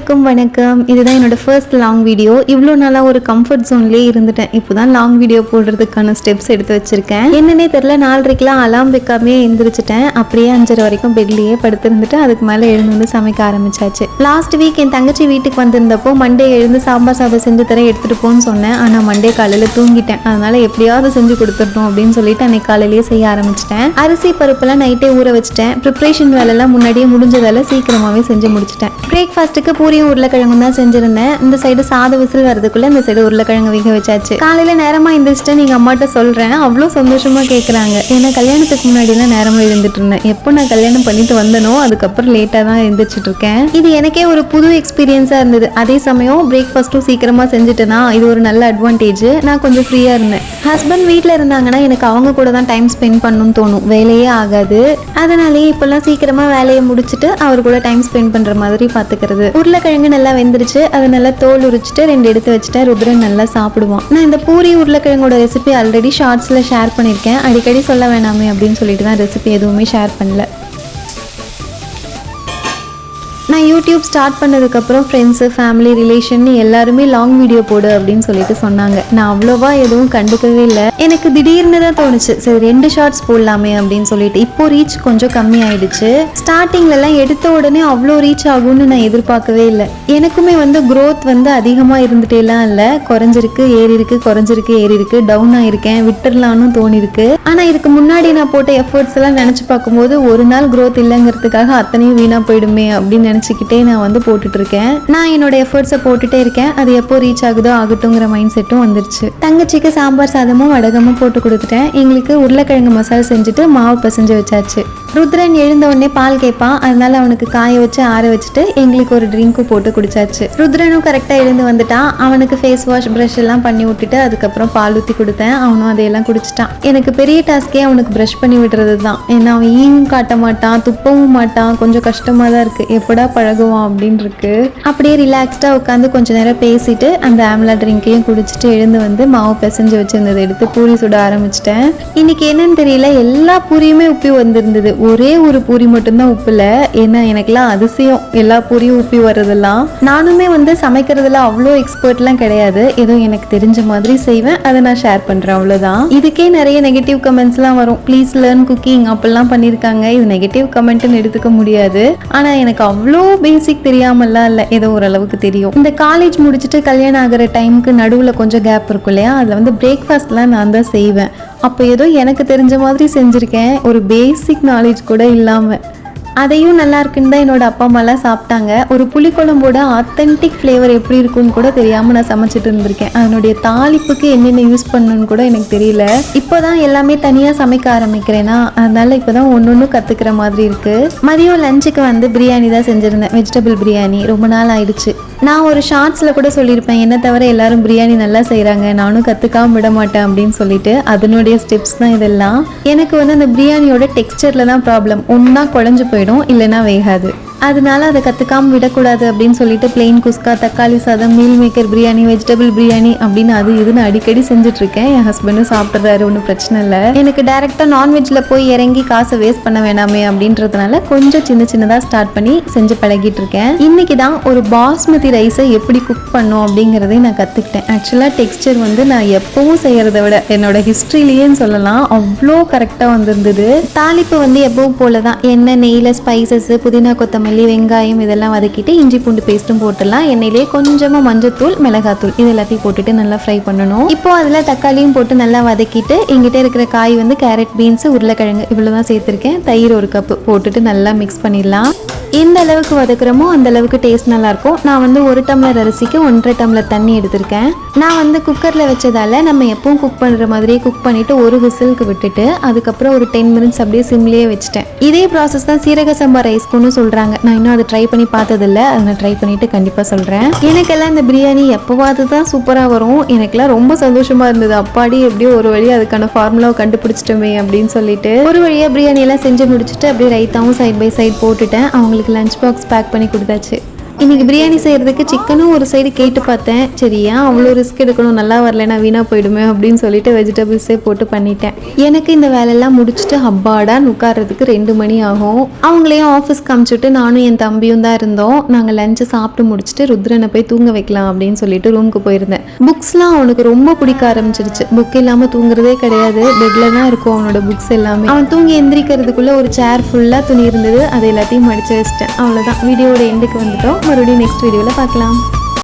எல்லாருக்கும் வணக்கம். இதுதான் என்னோட ஃபர்ஸ்ட் லாங் வீடியோ. இவ்வளோ நாளாக ஒரு கம்ஃபர்ட் ஜோன்லேயே இருந்துட்டேன். இப்போ தான் லாங் வீடியோ போடுறதுக்கான ஸ்டெப்ஸ் எடுத்து வச்சுருக்கேன். என்னன்னே தெரில, 4:30க்கெலாம் அலாம் வைக்காமே எழுந்திரிச்சிட்டேன். அப்படியே 5:30 வரைக்கும் பெட்லேயே படுத்திருந்துட்டு அதுக்கு மேலே எழுந்து வந்து சமைக்க ஆரம்பிச்சாச்சு. லாஸ்ட் வீக் என் தங்கச்சி வீட்டுக்கு வந்திருந்தப்போ மண்டே எழுந்து சாம்பார் சாதம் செஞ்சு தர எடுத்துகிட்டு போன்னு சொன்னேன். ஆனால் மண்டே காலையில் தூங்கிட்டேன். அதனால் எப்படியாவது செஞ்சு கொடுத்துடணும் அப்படின்னு சொல்லிட்டு அன்னைக்கு காலையிலேயே செய்ய ஆரம்பிச்சிட்டேன். அரிசி பருப்பெல்லாம் நைட்டே ஊற வச்சுட்டேன். ப்ரிப்ரேஷன் வேலைலாம் முன்னாடியே முடிஞ்சதால சீக்கிரமாகவே செஞ்சு முடிச்சிட்டேன். பிரேக்ஃபாஸ்ட்டுக்கு பூரியும் உருளைக்கிழங்கும் தான் செஞ்சிருந்தேன். இந்த சைடு சாத விசில் வரதுக்குள்ள இந்த சைடு உருளைக்கிழங்கு வேக வச்சாச்சு. காலையில நேரமா எழுந்திரிச்சிட்டு நீங்க அம்மாட்ட சொல்றேன், அவ்வளோ சந்தோஷமா கேட்குறாங்க. ஏன்னா கல்யாணத்துக்கு முன்னாடிலாம் நேரமா எழுந்துட்டு இருந்தேன். எப்போ நான் கல்யாணம் பண்ணிட்டு வந்தனோ அதுக்கப்புறம் லேட்டா தான் எழுந்திரிச்சிட்டு இருக்கேன். இது எனக்கே ஒரு புது எக்ஸ்பீரியன்ஸா இருந்தது. அதே சமயம் பிரேக்ஃபாஸ்ட்டும் சீக்கிரமா செஞ்சுட்டேன்னா இது ஒரு நல்ல அட்வான்டேஜ். நான் கொஞ்சம் ஃப்ரீயா இருந்தேன். ஹஸ்பண்ட் வீட்டில் இருந்தாங்கன்னா எனக்கு அவங்க கூட தான் டைம் ஸ்பெண்ட் பண்ணணும்னு தோணும். வேலையே ஆகாது. அதனாலேயே இப்பெல்லாம் சீக்கிரமா வேலையை முடிச்சுட்டு அவர் கூட டைம் ஸ்பெண்ட் பண்ற மாதிரி பார்த்துக்கிறது. உருளைக்கிழங்கு நல்லா வெந்துருச்சு. அதை நல்லா தோல் உரிச்சிட்டு 2 எடுத்து வச்சுட்டேன். ருத்ரன் நல்லா சாப்பிடுவான். நான் இந்த பூரி உருளைக்கிழங்கோட ரெசிபி ஆல்ரெடி ஷார்ட்ஸ்ல ஷேர் பண்ணியிருக்கேன். அடிக்கடி சொல்ல வேணாமே அப்படின்னு சொல்லிட்டு தான் ரெசிபி எதுவுமே ஷேர் பண்ணல. நான் யூடியூப் ஸ்டார்ட் பண்ணதுக்கப்புறம் ஃப்ரெண்ட்ஸு, ஃபேமிலி, ரிலேஷன் எல்லாருமே லாங் வீடியோ போடு அப்படின்னு சொல்லிட்டு சொன்னாங்க. நான் அவ்வளோவா எதுவும் கண்டுக்கவே இல்லை. எனக்கு திடீர்னு தான் தோணுச்சு, சரி 2 ஷார்ட்ஸ் போடலாமே அப்படின்னு சொல்லிட்டு. இப்போ ரீச் கொஞ்சம் கம்மி ஆயிடுச்சு. ஸ்டார்டிங்லலாம் எடுத்த உடனே அவ்வளோ ரீச் ஆகும்னு நான் எதிர்பார்க்கவே இல்லை. எனக்குமே க்ரோத் அதிகமாக இருந்துட்டேலாம் இல்லை. குறைஞ்சிருக்கு, ஏறி இருக்கு, குறைஞ்சிருக்கு, ஏறி இருக்கு, டவுன் ஆயிருக்கேன், விட்டுடலான்னு தோணிருக்கு. ஆனால் இதுக்கு முன்னாடி நான் போட்ட எஃபர்ட்ஸ் எல்லாம் நினச்சி பார்க்கும்போது ஒரு நாள் க்ரோத் இல்லைங்கிறதுக்காக அத்தனையும் வீணாக போயிடுமே அப்படின்னு நினச்சிக்கிட்டே நான் போட்டுட்டு இருக்கேன். நான் என்னோட எஃபர்ட்ஸை போட்டுட்டே இருக்கேன். அது எப்போ ரீச் ஆகுதோ ஆகட்டுங்கிற மைண்ட் செட்டும் வந்துருச்சு. தங்கச்சிக்கு சாம்பார் சாதமும் வடகமும் போட்டு கொடுத்துட்டேன். எங்களுக்கு உருளைக்கிழங்கு மசாலா செஞ்சுட்டு மாவு பசைஞ்சு வச்சாச்சு. ருத்ரன் எழுந்த உடனே பால் கேட்பான். அதனால அவனுக்கு காய வச்சு ஆற வச்சுட்டு எங்களுக்கு ஒரு ட்ரிங்க்கும் போட்டு குடிச்சாச்சு. ருத்ரனும் கரெக்டாக எழுந்து வந்துட்டான். அவனுக்கு ஃபேஸ் வாஷ் ப்ரஷ் எல்லாம் பண்ணி விட்டுட்டு அதுக்கப்புறம் பால் ஊற்றி கொடுத்தேன். அவனும் அதையெல்லாம் குடிச்சிட்டான். எனக்கு பெரிய டாஸ்கே அவனுக்கு ப்ரஷ் பண்ணி விடுறது தான். ஏன்னா அவன் ஈவும் காட்ட மாட்டான், துப்பவும் மாட்டான். கொஞ்சம் கஷ்டமாக தான் இருக்குது. எப்படா பழகுவான் அப்படின்னு இருக்கு. அப்படியே ரிலாக்ஸ்டாக உட்காந்து கொஞ்ச நேரம் பேசிட்டு அந்த ஆம்லா ட்ரிங்கையும் குடிச்சிட்டு எழுந்து வந்து மாவு பிசைஞ்சு வச்சிருந்ததை எடுத்து பூரி சுட ஆரம்பிச்சிட்டேன். இன்னைக்கு என்னன்னு தெரியல, எல்லா பூரியுமே உப்பி வந்திருந்தது. ஒரே ஒரு பூரி மட்டும்தான் உப்புல. ஏன்னா எனக்குலாம் அதிசயம் எல்லா பூரியும் உப்பி வர்றதெல்லாம். நானுமே சமைக்கிறதுல அவ்வளோ எக்ஸ்பர்ட்லாம் கிடையாது. ஏதோ எனக்கு தெரிஞ்ச மாதிரி செய்வேன், அதை நான் ஷேர் பண்றேன், அவ்வளோதான். இதுக்கே நிறைய நெகட்டிவ் கமெண்ட்ஸ்லாம் வரும். ப்ளீஸ் லேர்ன் குக்கிங் அப்படிலாம் பண்ணியிருக்காங்க. இது நெகட்டிவ் கமெண்ட்னு எடுத்துக்க முடியாது. ஆனால் எனக்கு அவ்வளோ பேசிக் தெரியாமலாம் இல்லை, ஏதோ ஓரளவுக்கு தெரியும். இந்த காலேஜ் முடிச்சுட்டு கல்யாணம் ஆகிற டைமுக்கு நடுவில் கொஞ்சம் கேப் இருக்கும் இல்லையா, அதில் பிரேக்ஃபாஸ்ட்லாம் நான் தான் செய்வேன். அப்போ ஏதோ எனக்கு தெரிஞ்ச மாதிரி செஞ்சுருக்கேன், ஒரு பேசிக் நாலேஜ் கூட இல்லாமல். அதையும் நல்லா இருக்குன்னு தான் என்னோட அப்பா அம்மாலாம் சாப்பிட்டாங்க. ஒரு புளிக்குழம்போட ஆத்தென்டிக் ஃப்ளேவர் எப்படி இருக்குன்னு கூட தெரியாமல் நான் சமைச்சிட்டு இருந்திருக்கேன். அதனுடைய தாளிப்புக்கு என்னென்ன யூஸ் பண்ணணும்னு கூட எனக்கு தெரியல. இப்போ தான் எல்லாமே தனியாக சமைக்க ஆரம்பிக்கிறேன்னா, அதனால இப்போ தான் ஒன்று கற்றுக்கிற மாதிரி இருக்குது. மதியம் லஞ்சுக்கு பிரியாணி தான் செஞ்சுருந்தேன். வெஜிடபிள் பிரியாணி. ரொம்ப நாள் ஆயிடுச்சு. நான் ஒரு ஷார்ட்ஸில் கூட சொல்லியிருப்பேன், என்ன தவிர எல்லாரும் பிரியாணி நல்லா செய்கிறாங்க, நானும் கற்றுக்காம விட மாட்டேன் அப்படின்னு சொல்லிட்டு. அதனுடைய ஸ்டெப்ஸ் தான் இதெல்லாம். எனக்கு அந்த பிரியாணியோட டெக்ஸ்சரில் தான் ப்ராப்ளம். ஒன்றா குழஞ்சு போயிடும், இல்லைன்னா வேகாது. அதனால அதை கற்றுக்காமல் விடக்கூடாது அப்படின்னு சொல்லிட்டு பிளெயின் குஸ்கா, தக்காளி சாதம், meal maker biryani, vegetable biryani அப்படின்னு அது இதுன்னு அடிக்கடி செஞ்சுட்ருக்கேன். என் ஹஸ்பண்டும் சாப்பிட்றாரு, ஒன்றும் பிரச்சனை இல்லை. எனக்கு டேரெக்டாக நான்வெஜ்ஜில் போய் இறங்கி காசை வேஸ்ட் பண்ண வேணாமே அப்படின்றதுனால கொஞ்சம் சின்னதாக ஸ்டார்ட் பண்ணி செஞ்சு பழகிட்டு இருக்கேன். இன்னைக்கு தான் ஒரு பாஸ்மதி ரைஸை எப்படி குக் பண்ணும் அப்படிங்கிறதையும் நான் கற்றுக்கிட்டேன். ஆக்சுவலாக டெக்ஸ்சர் நான் எப்பவும் செய்கிறத விட என்னோட ஹிஸ்ட்ரியிலேன்னு சொல்லலாம், அவ்வளோ கரெக்டாக வந்திருந்தது. தாளிப்பு எப்பவும் போல தான். எண்ணெய், நெய்யில் ஸ்பைசஸ், புதினா, கொத்தமல்லி, வெங்காயம் இதெல்லாம் வதக்கிட்டு இஞ்சி பூண்டு பேஸ்ட்டும் போட்டுடலாம். எண்ணெயிலேயே கொஞ்சமா மஞ்சத்தூள், மிளகாத்தூள் இது எல்லாத்தையும் போட்டுட்டு நல்லா ஃப்ரை பண்ணணும். இப்போ அதில் தக்காளியும் போட்டு நல்லா வதக்கிட்டு எங்கிட்ட இருக்கிற காய் கேரட், பீன்ஸ், உருளைக்கிழங்கு இவ்வளோதான் சேர்த்துருக்கேன். தயிர் 1 கப்பு போட்டுட்டு நல்லா மிக்ஸ் பண்ணிடலாம். எந்த அளவுக்கு வதக்குறமோ அந்த அளவுக்கு டேஸ்ட் நல்லாயிருக்கும். நான் 1 டம்ளர் அரிசிக்கு 1.5 டம்ளர் தண்ணி எடுத்திருக்கேன். நான் குக்கரில் வச்சதால நம்ம எப்பவும் குக் பண்ணுற மாதிரியே குக் பண்ணிவிட்டு ஒரு விசிலுக்கு விட்டுட்டு அதுக்கப்புறம் ஒரு 10 மினிட்ஸ் அப்படியே சிம்லேயே வச்சுட்டேன். இதே ப்ராசஸ் தான் சீரக சம்பா ரைஸ்க்குன்னு சொல்கிறாங்க. நான் இன்னும் அதை ட்ரை பண்ணி பார்த்ததில்ல. அதை நான் ட்ரை பண்ணிவிட்டு கண்டிப்பாக சொல்கிறேன். எனக்கெல்லாம் இந்த பிரியாணி எப்போவாது தான் சூப்பராக வரும். எனக்கெல்லாம் ரொம்ப சந்தோஷமாக இருந்தது. அப்பாடி எப்படியோ ஒரு வழி அதுக்கான ஃபார்முலாவை கண்டுபிடிச்சிட்டோமே அப்படின்னு சொல்லிட்டு ஒரு வழியாக பிரியாணியெல்லாம் செஞ்சு முடிச்சுட்டு அப்படியே ரைத்தாவும் சைட் பை சைட் போட்டுட்டேன். அவங்களுக்கு லஞ்ச் பாக்ஸ் பேக் பண்ணி கொடுத்தாச்சு. இன்னைக்கு பிரியாணி செய்யறதுக்கு சிக்கனும் ஒரு சைடு கேட்டு பார்த்தேன். சரி ஏன் அவ்வளோ ரிஸ்க் எடுக்கணும், நல்லா வரலன்னா வீணா போயிடுமே அப்படின்னு சொல்லிட்டு வெஜிடபிள்ஸே போட்டு பண்ணிட்டேன். எனக்கு இந்த வேலையெல்லாம் முடிச்சுட்டு ஹப்பாடான்னு உட்கார்றதுக்கு 2 மணி ஆகும். அவங்களையும் ஆஃபீஸ்க்கு அமுச்சுட்டு நானும் என் தம்பியும் தான் இருந்தோம். நாங்கள் லஞ்சை சாப்பிட்டு முடிச்சுட்டு ருத்ரனை போய் தூங்க வைக்கலாம் அப்படின்னு சொல்லிட்டு ரூமுக்கு போயிருந்தேன். புக்ஸ்லாம் அவனுக்கு ரொம்ப பிடிக்க ஆரம்பிச்சிருச்சு. புக் இல்லாமல் தூங்குறதே கிடையாது. பெட்ல தான் இருக்கும் அவனோட புக்ஸ் எல்லாமே. அவன் தூங்கி எந்திரிக்கிறதுக்குள்ள ஒரு சேர் ஃபுல்லாக துணி இருந்தது, அதை எல்லாத்தையும் மடிச்சு வச்சிட்டேன். அவ்வளோதான், வீடியோட எண்டுக்கு வந்துட்டோம். மறுபடியும் நெக்ஸ்ட் வீடியோவில் பார்க்கலாம்.